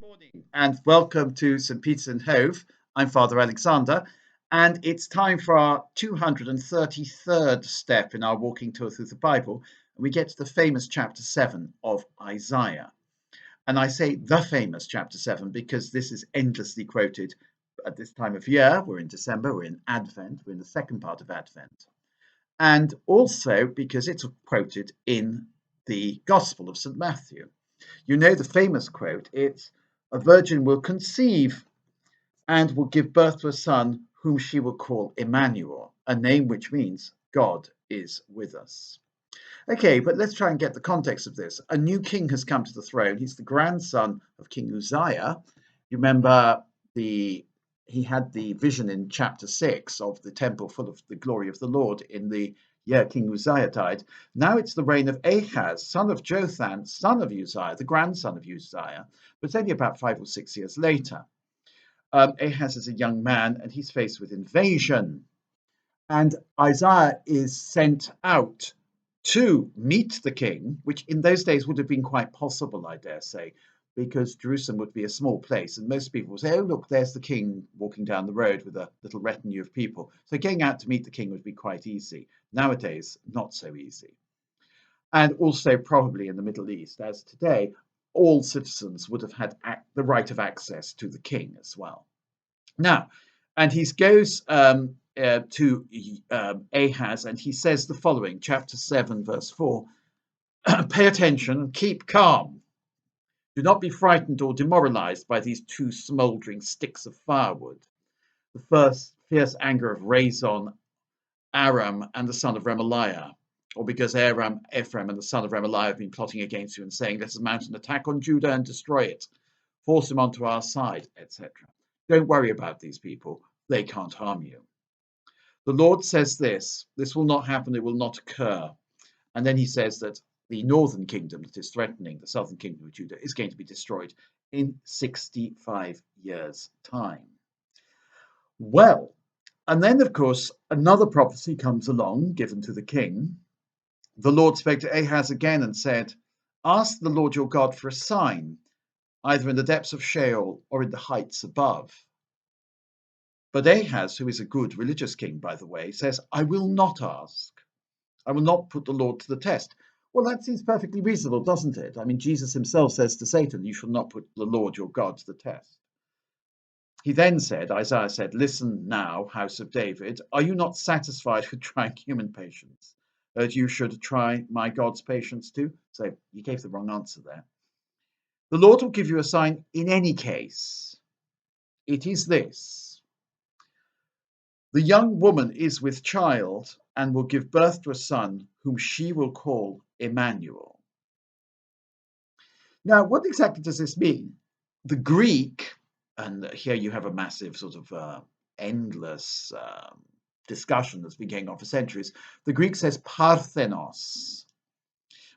Morning and welcome to St. Peter's in Hove. I'm Father Alexander, and it's time for our 233rd step in our walking tour through the Bible. And we get to the famous chapter 7 of Isaiah. And I say the famous chapter 7 because this is endlessly quoted at this time of year. We're in December, we're in Advent, we're in the second part of Advent. And also because it's quoted in the Gospel of St. Matthew. You know the famous quote, it's a virgin will conceive and will give birth to a son whom she will call Immanuel, a name which means God is with us. Okay, but let's try and get the context of this. A new king has come to the throne. He's the grandson of King Uzziah. You remember he had the vision in chapter 6 of the temple full of the glory of the Lord in the year King Uzziah died. Now it's the reign of Ahaz, son of Jotham, son of Uzziah, the grandson of Uzziah, but it's only about 5 or 6 years later. Ahaz is a young man and he's faced with invasion. And Isaiah is sent out to meet the king, which in those days would have been quite possible, I dare say, because Jerusalem would be a small place and most people would say, oh, look, there's the king walking down the road with a little retinue of people. So getting out to meet the king would be quite easy. Nowadays, not so easy. And also probably in the Middle East, as today, all citizens would have had the right of access to the king as well. Now, and he goes to Ahaz and he says the following, chapter 7, verse 4, pay attention, keep calm. Do not be frightened or demoralized by these two smoldering sticks of firewood. The first fierce anger of Rezon, Aram, and the son of Remaliah, or because Ephraim and the son of Remaliah have been plotting against you and saying, let us mount an attack on Judah and destroy it, force him onto our side, etc. Don't worry about these people. They can't harm you. The Lord says this will not happen, it will not occur. And then he says that the northern kingdom that is threatening the southern kingdom of Judah is going to be destroyed in 65 years' time. Well, and then, of course, another prophecy comes along, given to the king. The Lord spoke to Ahaz again and said, ask the Lord your God for a sign, either in the depths of Sheol or in the heights above. But Ahaz, who is a good religious king, by the way, says, I will not ask. I will not put the Lord to the test. Well, that seems perfectly reasonable, doesn't it? I mean, Jesus himself says to Satan, you shall not put the Lord your God to the test. He then said, Isaiah said, listen now, house of David, are you not satisfied with trying human patience, that you should try my God's patience too? So you gave the wrong answer there. The Lord will give you a sign in any case. It is this. The young woman is with child and will give birth to a son whom she will call Immanuel. Now, what exactly does this mean? The Greek, and here you have a massive sort of endless discussion that's been going on for centuries. The Greek says parthenos,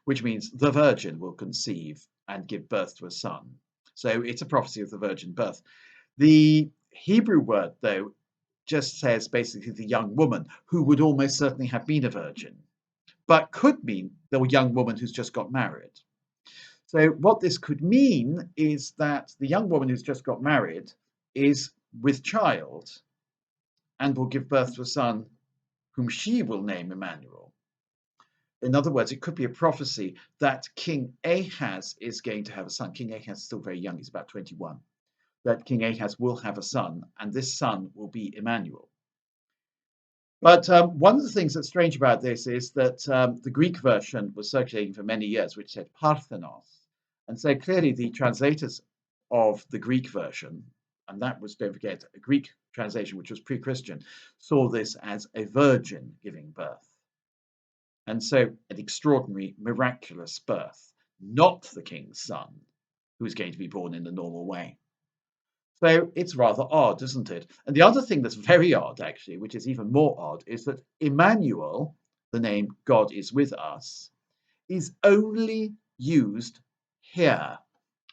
which means the virgin will conceive and give birth to a son. So it's a prophecy of the virgin birth. The Hebrew word, though, just says basically the young woman who would almost certainly have been a virgin, but could mean the young woman who's just got married. So what this could mean is that the young woman who's just got married is with child and will give birth to a son whom she will name Immanuel. In other words, it could be a prophecy that King Ahaz is going to have a son. King Ahaz is still very young, he's about 21. That King Ahaz will have a son, and this son will be Immanuel. But one of the things that's strange about this is that the Greek version was circulating for many years, which said Parthenos. And so clearly the translators of the Greek version, and that was, don't forget, a Greek translation which was pre-Christian, saw this as a virgin giving birth. And so an extraordinary, miraculous birth, not the king's son, who is going to be born in the normal way. So it's rather odd, isn't it? And the other thing that's very odd, actually, which is even more odd, is that Immanuel, the name God is with us, is only used here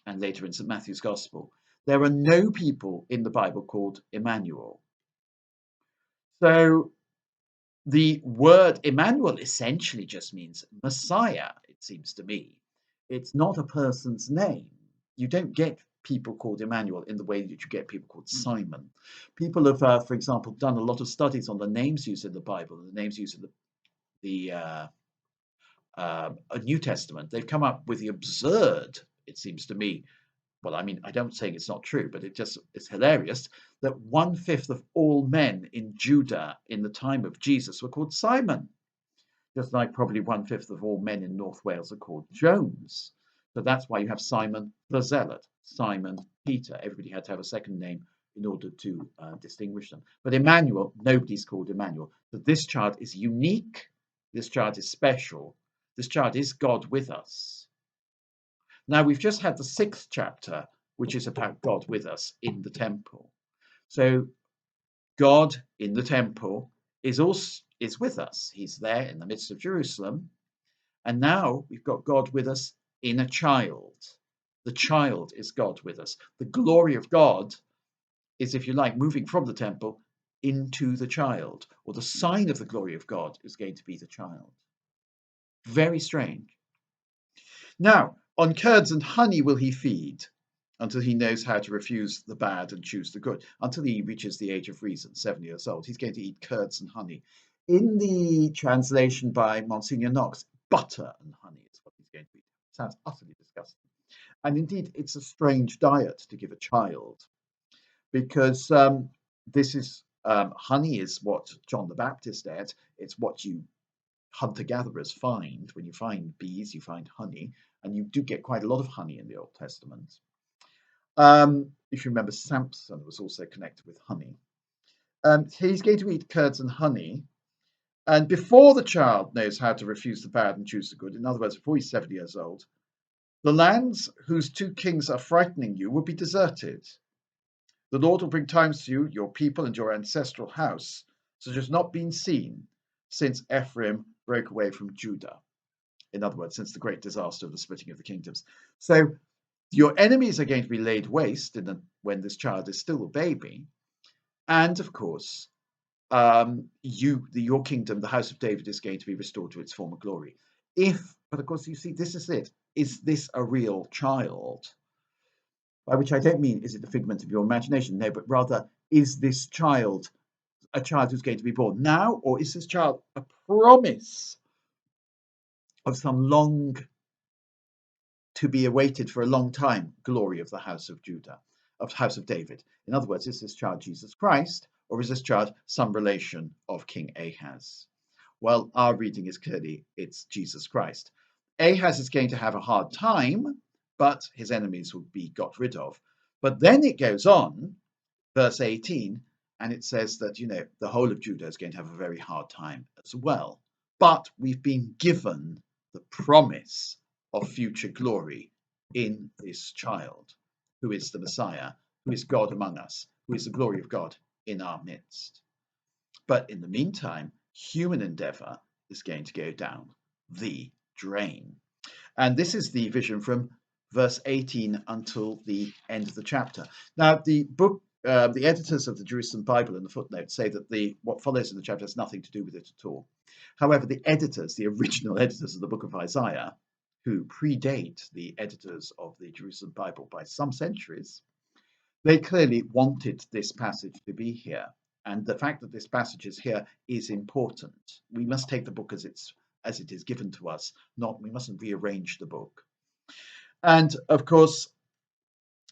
and later in St. Matthew's Gospel. There are no people in the Bible called Immanuel. So the word Immanuel essentially just means Messiah, it seems to me. It's not a person's name. You don't get people called Immanuel in the way that you get people called Simon. People have, for example, done a lot of studies on the names used in the Bible and the names used in the New Testament. They've come up with the absurd, it seems to me. Well, I mean, I don't say it's not true, but it's hilarious that 1/5 of all men in Judah in the time of Jesus were called Simon, just like probably 1/5 of all men in North Wales are called Jones. So that's why you have Simon the Zealot, Simon Peter. Everybody had to have a second name in order to distinguish them. But Immanuel, nobody's called Immanuel. So this child is unique. This child is special. This child is God with us. Now, we've just had the 6th chapter, which is about God with us in the temple. So God in the temple is with us. He's there in the midst of Jerusalem. And now we've got God with us in a child. The child is God with us. The glory of God is, if you like, moving from the temple into the child, or the sign of the glory of God is going to be the child. Very strange. Now, on curds and honey will he feed until he knows how to refuse the bad and choose the good, until he reaches the age of reason, 7 years old. He's going to eat curds and honey. In the translation by Monsignor Knox, butter and honey is what he's going to eat. Sounds utterly disgusting. And indeed, it's a strange diet to give a child, because this is honey is what John the Baptist ate. It's what you hunter-gatherers find. When you find bees, you find honey, and you do get quite a lot of honey in the Old Testament. If you remember, Samson was also connected with honey. He's going to eat curds and honey, and before the child knows how to refuse the bad and choose the good, in other words, before he's 7 years old, the lands whose 2 kings are frightening you will be deserted. The Lord will bring times to you, your people and your ancestral house, such as not been seen since Ephraim broke away from Judah. In other words, since the great disaster of the splitting of the kingdoms. So your enemies are going to be laid waste when this child is still a baby. And of course, your kingdom, the house of David, is going to be restored to its former glory. But of course, you see, this is it. Is this a real child? By which I don't mean, is it the figment of your imagination? No, but rather, is this child a child who's going to be born now, or is this child a promise of some long, to be awaited for a long time, glory of the house of Judah, of the house of David? In other words, is this child Jesus Christ, or is this child some relation of King Ahaz? Well, our reading is clearly it's Jesus Christ. Ahaz is going to have a hard time, but his enemies will be got rid of. But then it goes on, verse 18, and it says that, the whole of Judah is going to have a very hard time as well. But we've been given the promise of future glory in this child, who is the Messiah, who is God among us, who is the glory of God in our midst. But in the meantime, human endeavor is going to go down the drain. And this is the vision from verse 18 until the end of the chapter. Now, the editors of the Jerusalem Bible in the footnotes say that what follows in the chapter has nothing to do with it at all. However, the original editors of the book of Isaiah, who predate the editors of the Jerusalem Bible by some centuries, they clearly wanted this passage to be here. And the fact that this passage is here is important. We must take the book as it is given to us. We mustn't rearrange the book. And of course,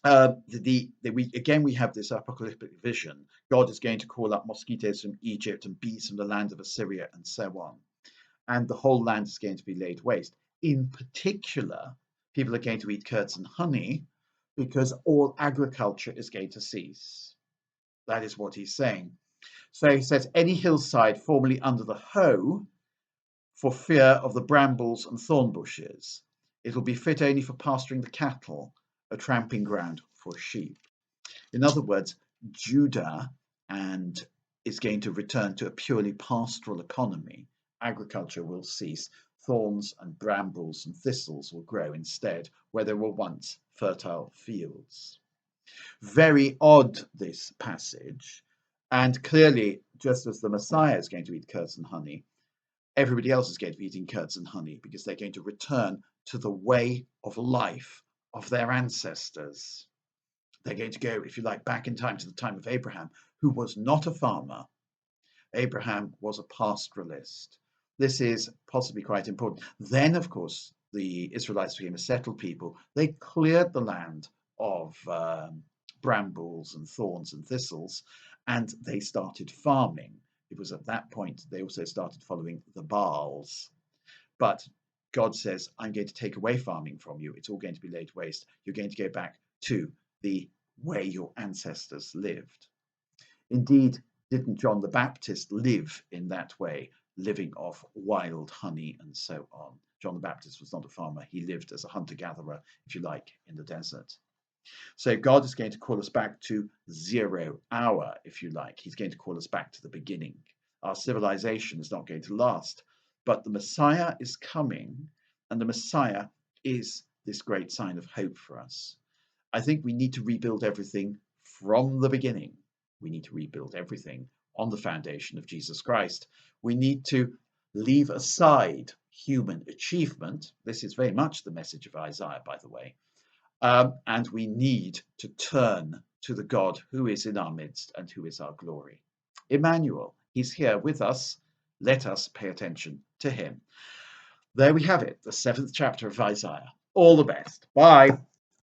we have this apocalyptic vision. God is going to call up mosquitoes from Egypt and bees from the land of Assyria and so on. And the whole land is going to be laid waste. In particular, people are going to eat curds and honey because all agriculture is going to cease. That is what he's saying. So he says, any hillside formerly under the hoe, for fear of the brambles and thorn bushes, it will be fit only for pasturing the cattle, a tramping ground for sheep. In other words, Judah is going to return to a purely pastoral economy. Agriculture will cease. Thorns and brambles and thistles will grow instead, where there were once fertile fields. Very odd, this passage. And clearly, just as the Messiah is going to eat curds and honey, everybody else is going to be eating curds and honey because they're going to return to the way of life of their ancestors. They're going to go, if you like, back in time to the time of Abraham, who was not a farmer. Abraham was a pastoralist. This is possibly quite important. Then, of course, the Israelites became a settled people. They cleared the land of brambles and thorns and thistles, and they started farming. It was at that point they also started following the Baals. But God says, I'm going to take away farming from you. It's all going to be laid waste. You're going to go back to the way your ancestors lived. Indeed, didn't John the Baptist live in that way, living off wild honey and so on? John the Baptist was not a farmer. He lived as a hunter-gatherer, if you like, in the desert. So God is going to call us back to 0 hour, if you like. He's going to call us back to the beginning. Our civilization is not going to last, but the Messiah is coming, and the Messiah is this great sign of hope for us. I think we need to rebuild everything from the beginning. We need to rebuild everything on the foundation of Jesus Christ. We need to leave aside human achievement. This is very much the message of Isaiah, by the way. And we need to turn to the God who is in our midst and who is our glory. Immanuel, he's here with us. Let us pay attention to him. There we have it, the 7th chapter of Isaiah. All the best. Bye.